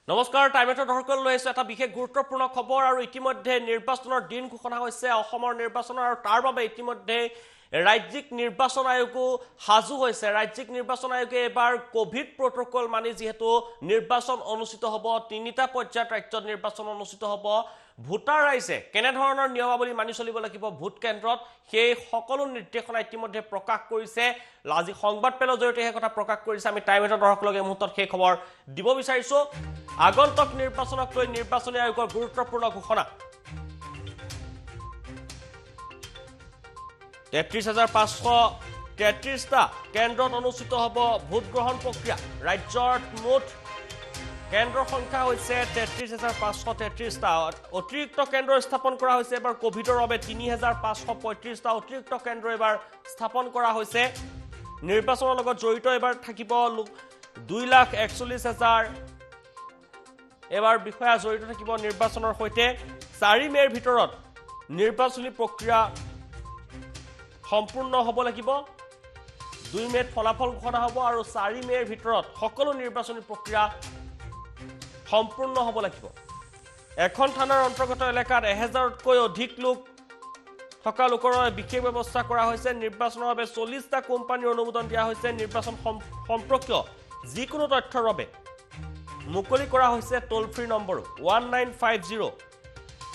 নমস্কাৰ টাইমেটৰ দৰ্শক লৈ আছে এটা বিশেষ গুৰুত্বপূৰ্ণ খবৰ আৰু ইতিমধ্যে নিৰ্বাচনৰ দিন ঘোষণা হৈছে অসমৰ নিৰ্বাচনৰ আৰু তাৰ বাবে ইতিমধ্যে ৰাজ্যিক নিৰ্বাচন আয়োগো হাজু হৈছে ৰাজ্যিক নিৰ্বাচন আয়োগে এবাৰ কোভিড প্ৰটোকল মানি যেহেতু নিৰ্বাচন অনুষ্ঠিত হ'ব তিনিটা পৰ্যায়ত ৰাজ্যত নিৰ্বাচন অনুষ্ঠিত হ'ব ভোটাৰ ৰাইজে কেনে ধৰণৰ নিয়মাৱলী মানি চলিব লাগিব ভোট কেন্দ্ৰত সেই সকলো নিৰ্দেশনা ইতিমধ্যে প্ৰকাশ কৰিছে আজি সংবাদ পেলৰ জৰিয়তে এই কথা প্ৰকাশ কৰিছে আমি টাইমেটৰ দৰ্শক লগে মুহূৰ্তত সেই খবৰ দিব বিচাৰিছো আগন্তুক নিৰ্বাচনক লৈ নিৰ্বাচনী আয়োগৰ গুৰুত্বপূৰ্ণ ঘোষণা ৩৩,৫৩৩টা কেন্দ্ৰত অনুষ্ঠিত হ'ব ভোট গ্ৰহণ প্ৰক্ৰিয়া ৰাজ্যৰ মুঠ কেন্দ্ৰৰ সংখ্যা হৈছে ৩৩,৫৩৩টা অতিৰিক্ত কেন্দ্ৰ স্থাপন কৰা হৈছে এবাৰ কোভিডৰ বাবে ৩,৫৩৫টা অতিৰিক্ত কেন্দ্ৰ এবাৰ স্থাপন কৰা হৈছে নিৰ্বাচনৰ লগত জড়িত এবাৰ থাকিব ২,৪১,০০০ এবাৰ বিষয়া জড়িত থাকিব নিৰ্বাচনৰ সৈতে ৪ মেৰ ভিতৰত নিৰ্বাচনী প্ৰক্ৰিয়া সম্পূৰ্ণ হ'ব লাগিব ২ মেত ফলাফল ঘোষণা হ'ব আৰু ৪ মেৰ ভিতৰত সকলো নিৰ্বাচনী প্ৰক্ৰিয়া সম্পূৰ্ণ হ'ব লাগিব এখন থানাৰ অন্তৰ্গত এলেকাত ১০০০তকৈ অধিক লোক থকা লোকৰ বিশেষ ব্যৱস্থা কৰা হৈছে নিৰ্বাচনৰ বাবে ৪০টা কোম্পানীৰ অনুমোদন দিয়া হৈছে নিৰ্বাচন সম্পৰ্কীয় যিকোনো তথ্যৰ বাবে মুকলি কৰা হৈছে টোল ফ্ৰী নম্বৰ 1950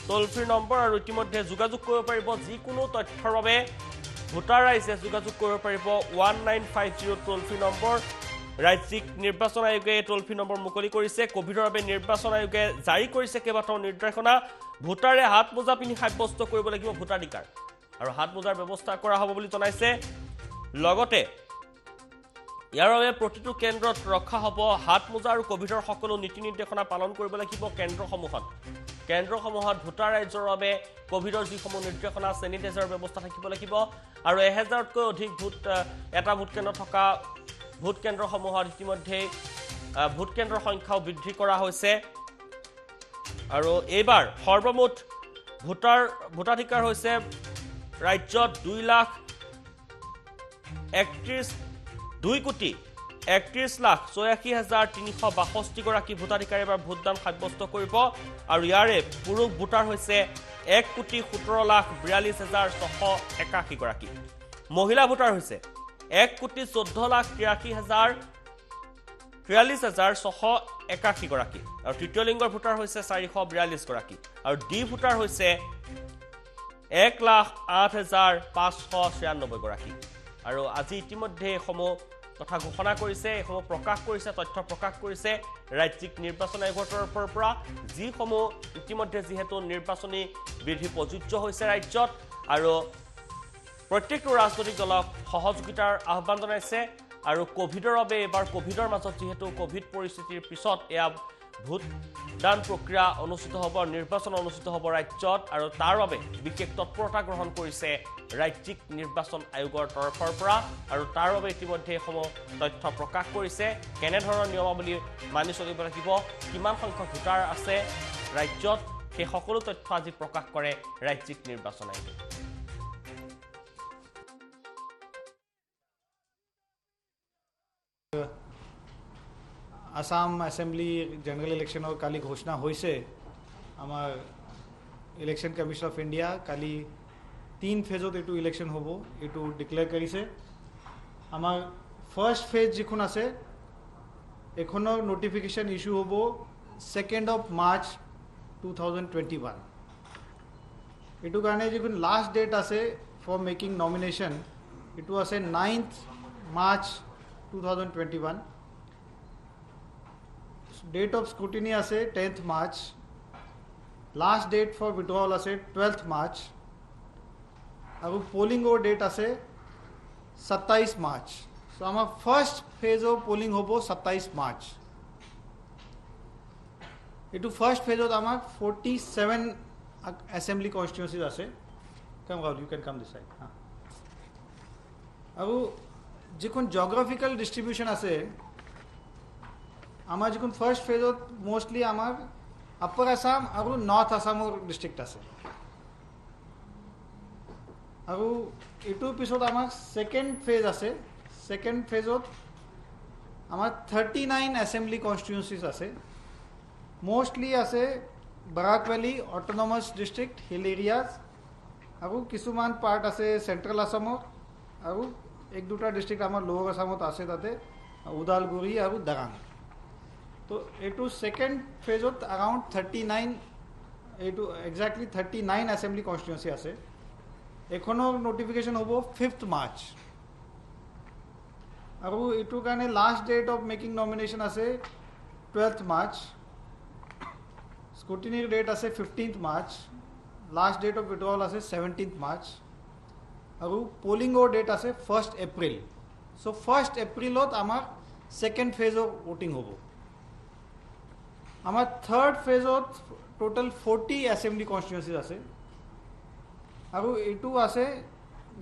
টোল ফ্ৰী নম্বৰ আৰু ইতিমধ্যে যোগাযোগ কৰিব পাৰিব যিকোনো তথ্যৰ বাবে ভোটাৰ ৰাইজে যোগাযোগ কৰিব পাৰিব 1950 টোল ফ্ৰী নম্বৰ ৰাজ্যিক নিৰ্বাচন আয়োগে টোল ফ্ৰী নম্বৰ মুকলি কৰিছে কোভিডৰ বাবে নিৰ্বাচন আয়োগে জাৰি কৰিছে কেইবাটাও নিৰ্দেশনা ভোটাৰে হাত মোজা পিন্ধি সাব্যস্ত কৰিব লাগিব ভোটাধিকাৰ আৰু হাত মোজাৰ ব্যৱস্থা কৰা হ'ব বুলি জনাইছে লগতে ইয়াৰ বাবে প্ৰতিটো কেন্দ্ৰত ৰখা হ'ব হাত মোজা আৰু কোভিডৰ সকলো নীতি নিৰ্দেশনা পালন কৰিব লাগিব কেন্দ্ৰসমূহত ভোটাৰ ৰাইজৰ বাবে কোভিডৰ যিসমূহ নিৰ্দেশনা চেনিটাইজাৰৰ ব্যৱস্থা থাকিব লাগিব আৰু ১০০০তকৈ অধিক এটা ভোট কেন্দ্ৰ থকা ভোট কেন্দ্ৰসমূহত ইতিমধ্যে ভোট কেন্দ্ৰৰ সংখ্যাও বৃদ্ধি কৰা হৈছে আৰু এইবাৰ সৰ্বমুঠ ভোটাধিকাৰ হৈছে ৰাজ্যত ২,৩১,৮৬,৩৬২ গৰাকী ভোটাধিকাৰী এবাৰ ভোটদান সাব্যস্ত কৰিব আৰু ইয়াৰে পুৰুষ ভোটাৰ হৈছে ১,১৭,৪২,৬৮১ গৰাকী মহিলা ভোটাৰ হৈছে ১,১৪,৪৩,৬৮১ গৰাকী আৰু তৃতীয় লিংগৰ ভোটাৰ হৈছে ৪৪২ গৰাকী আৰু ডি ভোটাৰ হৈছে ১,০৮,৫৯৬ গৰাকী আৰু আজি ইতিমধ্যে এইসমূহ কথা ঘোষণা কৰিছে এইসমূহ প্ৰকাশ কৰিছে তথ্য প্ৰকাশ কৰিছে ৰাজ্যিক নিৰ্বাচন আয়োগৰ তৰফৰ পৰা যিসমূহ ইতিমধ্যে যিহেতু নিৰ্বাচনী বিধি প্ৰযোজ্য হৈছে ৰাজ্যত আৰু প্ৰত্যেকটো ৰাজনৈতিক দলক সহযোগিতাৰ আহ্বান জনাইছে আৰু কোভিডৰ বাবে এবাৰ কোভিডৰ মাজত যেহেতু কোভিড পৰিস্থিতিৰ পিছত এয়া ভোটদান প্ৰক্ৰিয়া অনুষ্ঠিত হ'ব নিৰ্বাচন অনুষ্ঠিত হ'ব ৰাজ্যত আৰু তাৰ বাবে বিশেষ তৎপৰতা গ্ৰহণ কৰিছে ৰাজ্যিক নিৰ্বাচন আয়োগৰ তৰফৰ পৰা আৰু তাৰ বাবে ইতিমধ্যে এইসমূহ তথ্য প্ৰকাশ কৰিছে কেনেধৰণৰ নিয়মাৱলী মানি চলিব লাগিব কিমান সংখ্যক ভোটাৰ আছে ৰাজ্যত সেই সকলো তথ্য আজি প্ৰকাশ কৰে ৰাজ্যিক নিৰ্বাচন আয়োগে আসাম এসেম্বলি জেনারেল ইলেকশন কালি ঘোষণা হয়েছে আমার ইলেকশন কমিশন অফ ইন্ডিয়া কালি 3 ফেজত এই ইলেকশন হব এই ডিক্লেয়ার করেছে আমার ফার্স্ট ফেজ যখন আছে এখনো নোটিফিকেশন ইস্যু হব 2nd of March 2021 এটু কারণে যখন লাস্ট ডেট আছে ফর মেকিং নমিনেশন এটু আছে 9th March 2021 Date of scrutiny আছে 10th March last date for withdrawal আছে 12th March আৰু polling or date আছে 27 March so আমাৰ first phase of polling হ'ব 27 March এটো first phase ত আমাৰ 47 assembly constituencies আছে come Rahul you can come this side আৰু যিখন geographical distribution আছে আমাৰ যখন ফাৰ্স্ট ফেজত মোস্টলি আমাৰ আপাৰ আসাম আৰ নৰ্থ আসামৰ ডিস্ট্রিক্ট আছে আর এটুর পিছত আমার সেকেন্ড ফেজ আছে সেকেন্ড ফেজত আমার 39 অ্যাসেম্বলি কনস্টিটিউয়েন্সিজ আছে मोस्टली আছে Barak valley autonomous district hill areas আৰু কিছুমান পাৰ্ট আছে চেণ্ট্ৰেল আসামত আৰু এক দুটা ডিষ্ট্ৰিক্ট আমাৰ লোৱাৰ আসামত আছে তাতে ওদালগুৰি আৰু দাৰাং তো এইটো সেকেন্ড ফেজত अराउंड 39 এইটো এক্স্যাক্টলি 39 এছেম্বলি কনষ্টিটুৱেন্সি আছে এখনৰ নোটিফিকেশন হ'ব 5th মাৰ্চ আৰু এইটো কাৰণে last date of making nomination আছে 12th মাৰ্চ স্ক্ৰুটিনি ডেট আছে 15th March last date of withdrawal আছে 17th মাৰ্চ আৰু পোলিংৰ ডেট আছে 1st এপ্ৰিল সো 1st এপ্ৰিলত আমাৰ সেকেন্ড ফেজৰ ভোটিং হ'ব আমাৰ থাৰ্ড ফেজত টোটাল 40 এছেম্বলি কনষ্টিটুৱেন্সিজ আছে আৰু এইটো আছে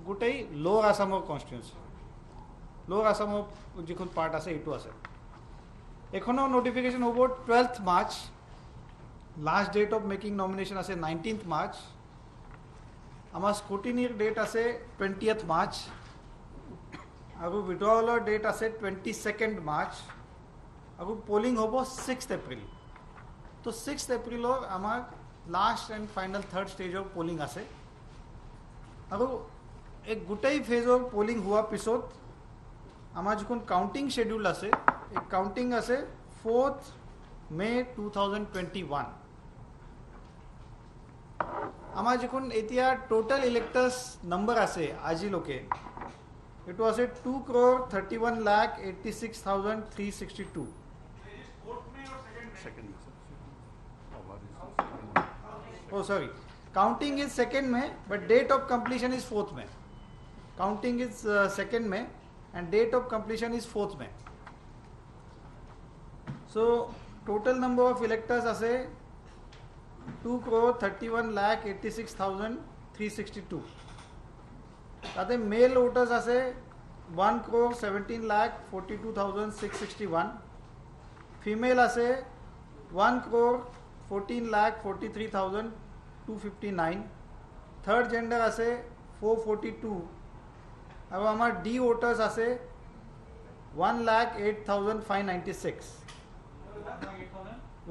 গোটেই লোৱাৰ আসামৰ কনষ্টিটুৱেন্সি লোৱাৰ আসামৰ যিখন পাৰ্ট আছে এইটো আছে এখনৰ নোটিফিকেশন হ'ব 12th March last date of making nomination আছে 19th মাৰ্চ আমাৰ স্ক্ৰুটিনিৰ ডেট আছে 20th মাৰ্চ আৰু উইথড্ৰলৰ ডেট আছে 22nd মাৰ্চ আৰু পোলিং হ'ব 6th এপ্ৰিল তো 6th এপ্ৰিলৰ আমাৰ লাষ্ট এণ্ড ফাইনেল থাৰ্ড ষ্টেজৰ পোলিং আছে আৰু এক গোটেই ফেজৰ পোলিং হোৱাৰ পিছত আমাৰ যিখন কাউণ্টিং শেডিউল আছে এই কাউণ্টিং আছে 4th মে 2021 আমাৰ যিখন এতিয়া টোটাল ইলেক্টৰ্ছ নম্বৰ আছে আজিলৈকে এইটো আছে 2,31,86,362 Oh, sorry. Counting is 2nd May, but date of completion is 4th May. Counting is 2nd May, and date of completion is 4th May. So, total number of electors are 2,31,86,362. That male voters are 1,17,42,661. Female are 1,14,43,259. Third gender আছে 442 আৰু আমাৰ D ভোটাৰ্স আছে 1,08,596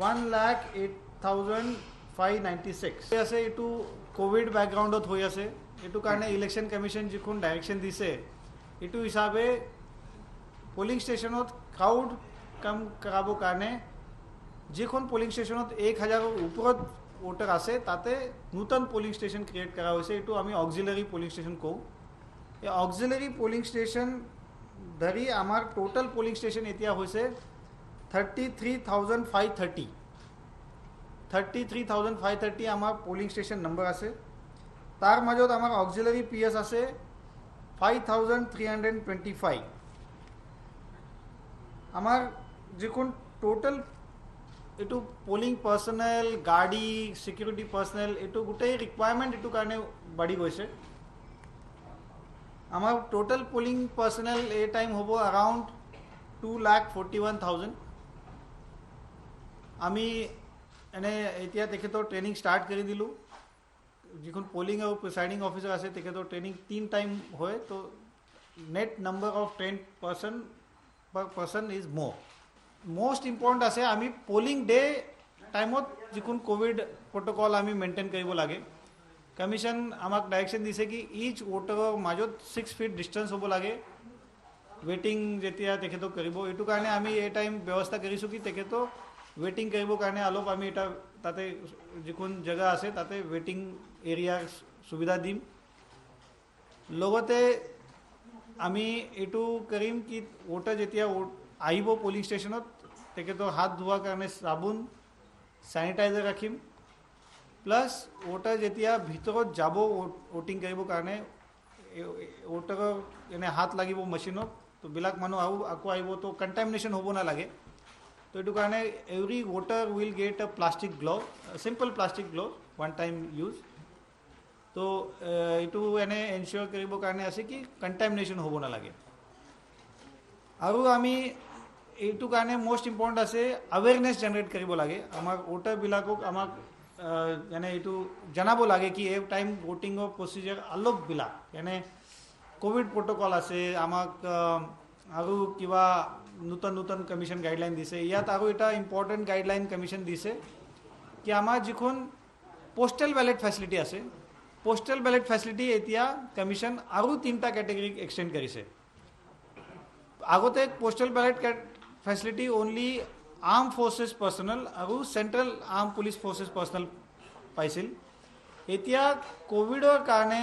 1,08,596 আছে এইটো Covid ব্যাকগ্ৰাউণ্ডত হৈ আছে এইটো কাৰণে ইলেকশ্যন কমিশ্যন যিখন ডাইৰেকশ্যন দিছে এইটো হিচাপে পোলিং ষ্টেচনত ক্ৰাউড কম কৰাবৰ কাৰণে যিখন পোলিং ষ্টেচনত 1000ৰ ওপৰত ভোটাৰ আছে তাতে নতুন পোলিং ষ্টেচন ক্ৰিয়েট কৰা হৈছে এইটো আমি অক্সিলাৰী পোলিং ষ্টেচন কওঁ এই অক্সিলাৰী পোলিং ষ্টেচন ধৰি আমাৰ টোটাল পোলিং ষ্টেচন এতিয়া হৈছে 33,530 আমাৰ পোলিং ষ্টেচন নম্বৰ আছে তাৰ মাজত আমাৰ অক্সিলাৰী পিএছ আছে 5,325 আমাৰ যিখন টোটাল এইটো পোলিং পাৰ্সনেল গাড়ী সিকিউৰিটি পাৰ্সনেল এইটো গোটেই ৰিকুৱাৰমেণ্ট এইটো কাৰণে বাঢ়ি গৈছে আমাৰ টোটাল পোলিং পাৰ্সনেল এই টাইম হ'ব अराउंड 2,41,000 আমি এনে এতিয়া তেখেতৰ ট্ৰেইনিং ষ্টাৰ্ট কৰি দিলো যিখন পোলিং আৰু প্ৰিসাইডিং অফিচাৰ আছে তেখেতৰ ট্ৰেইনিং 3 টাইম হয় তো net number of trained person per person is more. Most important আছে আমি পোলিং ডে টাইমত যিখন কোভিড প্ৰটোকল আমি মেইনটেইন কৰিব লাগে কমিশন আমাক ডাইৰেকশন দিছে কি ইচ ভোটাৰৰ মাজত 6 ফিট ডিস্টেন্স হ'ব লাগে ওয়েটিং যেতিয়া তেখেতো কৰিব এটো কাৰণে আমি এই টাইম ব্যৱস্থা কৰিছো কি তেখেতো ওয়েটিং কৰিব কাৰণে অলপ আমি এটা তাতে যিখন জায়গা আছে তাতে ওয়েটিং এৰিয়া সুবিধা দিম লগতে আমি এটো কৰিম কি ভোটাৰ যেতিয়া আহিব পোলিং ষ্টেচনত তেখেতো হাত ধোৱাৰ কাৰণে সাবুন স্যানিটাইজাৰ ৰাখিম প্লাস ভোটাৰ যেতিয়া ভিতৰত যাব ভোটিং কৰিব কাৰণে ভোটাৰৰ এনে হাত লাগিব মেচিনত তো বিলাক মানুহ আকৌ আহিব তো কন্টামিনেশন হ'ব না লাগে তো এটো কাৰণে every voter will get a plastic glove simple plastic glove one time use তো এটো এনে এনশিওর কৰিব কাৰণে আছে কি কন্টামিনেশন হ'ব না লাগে আৰু আমি এইটো কাৰণে মোস্ট ইম্পৰ্টেন্ট আছে অ্যাৱেৰনেস জেনাৰেট কৰিব লাগে আমাৰ ভোটাৰ বিলাকক আমাক এনে এইটো জানাব লাগে কি এই টাইম ভোটিংৰ প্ৰসিজাৰ অলপ বিলাক এনে কোভিড প্ৰটোকল আছে আমাক আৰু কিবা নতুন নতুন কমিশন গাইডলাইন দিছে ইয়াত আৰু এটা ইম্পৰ্টেণ্ট গাইডলাইন কমিশন দিছে কি আমাৰ যিখন পোষ্টেল বেলেট ফেচিলিটি আছে পোষ্টেল বেলেট ফেচিলিটি এতিয়া কমিশন আৰু 3টা কেটেগৰী এক্সটেণ্ড কৰিছে আগতে postal ballot facility only armed forces personnel আৰু central armed police forces personnel পাইছিল এতিয়া কোভিডৰ কাৰণে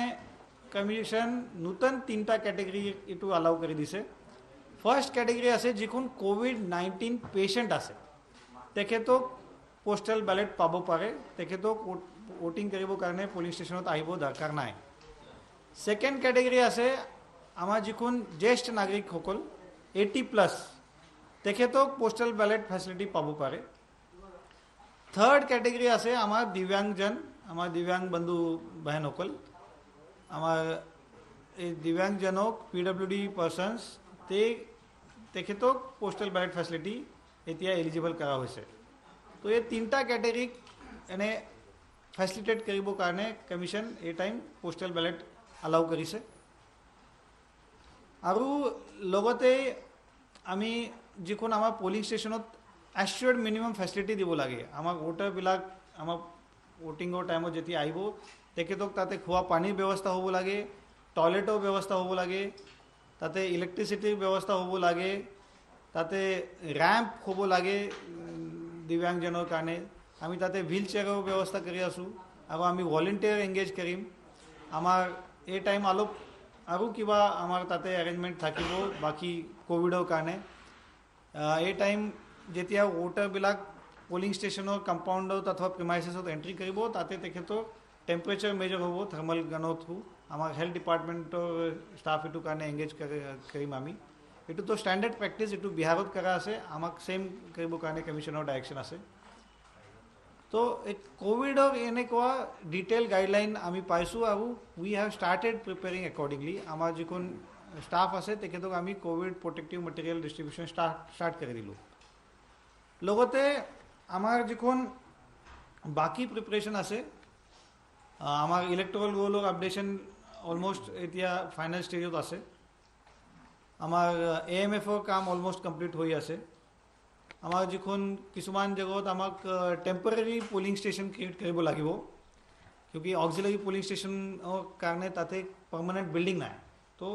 কমিশন নতুন 3টা কেটেগৰী এইটো এলাউ কৰি দিছে ফাৰ্ষ্ট কেটেগৰী আছে যিখন কোভিড-19 পেচেণ্ট আছে তেখেতক পোষ্টেল বেলেট পাব পাৰে তেখেতক ভোটিং কৰিবৰ কাৰণে পুলিং ষ্টেচনত আহিব দৰকাৰ নাই সেকেন্ড কেটেগৰী আছে আমাৰ যিখন জ্যেষ্ঠ নাগৰিকসকল 80+ তেখেতক পোষ্টেল বেলেট ফেচিলিটি পাব পাৰে থাৰ্ড কেটেগৰী আছে আমাৰ দিব্যাংগজন আমাৰ দিব্যাংগ বন্ধু বহনসকল আমাৰ এই দিব্যাংগজনক পিডব্লিউডি পাৰ্সনছ তেখেতক পোষ্টেল বেলেট ফেচিলিটি এতিয়া এলিজিবল কৰা হৈছে তো এই 3টা কেটেগৰীক এনে ফেচিলিটেট কৰিবৰ কাৰণে কমিশন এই টাইম পোষ্টেল বেলেট এলাউ কৰিছে আৰু লগতে আমি যিখন আমাৰ পোলিং ষ্টেচনত এশ্বুৰ্ড মিনিমাম ফেচিলিটি দিব লাগে আমাৰ ভোটাৰবিলাক আমাৰ ভোটিঙৰ টাইমত যেতিয়া আহিব তেখেতক তাতে খোৱা পানীৰ ব্যৱস্থা হ'ব লাগে টয়লেটৰ ব্যৱস্থা হ'ব লাগে তাতে ইলেক্ট্ৰিচিটিৰ ব্যৱস্থা হ'ব লাগে তাতে ৰেম্প হ'ব লাগে দিব্যাংগজনৰ কাৰণে আমি তাতে হুইল চেয়াৰৰ ব্যৱস্থা কৰি আছোঁ আৰু আমি ভলেণ্টিয়াৰ এংগেজ কৰিম আমাৰ এই টাইম অলপ আৰু কিবা আমাৰ তাতে এৰেঞ্জমেণ্ট থাকিব বাকী কোভিডৰ কাৰণে এই টাইম যেতিয়া ভোটাৰবিলাক পোলিং ষ্টেচনৰ কম্পাউণ্ডত অথবা প্ৰিমাইচেছত এণ্ট্ৰি কৰিব তাতে তেখেতৰ টেম্পাৰেচাৰ মেজাৰ হ'ব থাৰ্মেল গানৰ থ্ৰু আমাৰ হেল্থ ডিপাৰ্টমেণ্টৰ ষ্টাফ এইটো কাৰণে এংগেজ কৰিম আমি এইটোতো ষ্টেণ্ডাৰ্ড প্ৰেক্টিছ এইটো বিহাৰত কৰা আছে আমাক ছেইম কৰিবৰ কাৰণে কমিশ্যনৰ ডাইৰেকশ্যন আছে তো এই কোভিডৰ এনেকুৱা ডিটেইল গাইডলাইন আমি পাইছোঁ আৰু উই হেভ ষ্টাৰ্টেড প্ৰিপেয়াৰিং একৰ্ডিংলি আমাৰ যিখন ষ্টাফ আছে তেখেতক আমি Covid protective material distribution start কৰি দিলোঁ লগতে আমাৰ যিখন বাকী প্ৰিপাৰেশ্যন আছে আমাৰ ইলেক্ট্ৰল ৰোলৰ আপডেশ্যন অলমোষ্ট এতিয়া ফাইনেল ষ্টেজত আছে আমাৰ AMFৰ কাম অলমোষ্ট কমপ্লিট হৈ আছে আমাৰ যিখন কিছুমান জেগাত আমাক টেম্পৰেৰী পুলিং ষ্টেচন ক্ৰিয়েট কৰিব লাগিব কিউকি অক্সিলাৰী পুলিং ষ্টেচনৰ কাৰণে তাতে পাৰ্মানেণ্ট বিল্ডিং নাই তো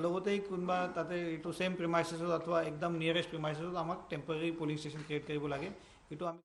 লগতে কোনোবা তাতে এইটো ছেইম প্ৰিমাইচেছত অথবা একদম নিয়েৰেষ্ট প্ৰিমাইচেছত আমাক টেম্পৰেৰী পুলিং ষ্টেচন ক্ৰিয়েট কৰিব লাগে এইটো আমি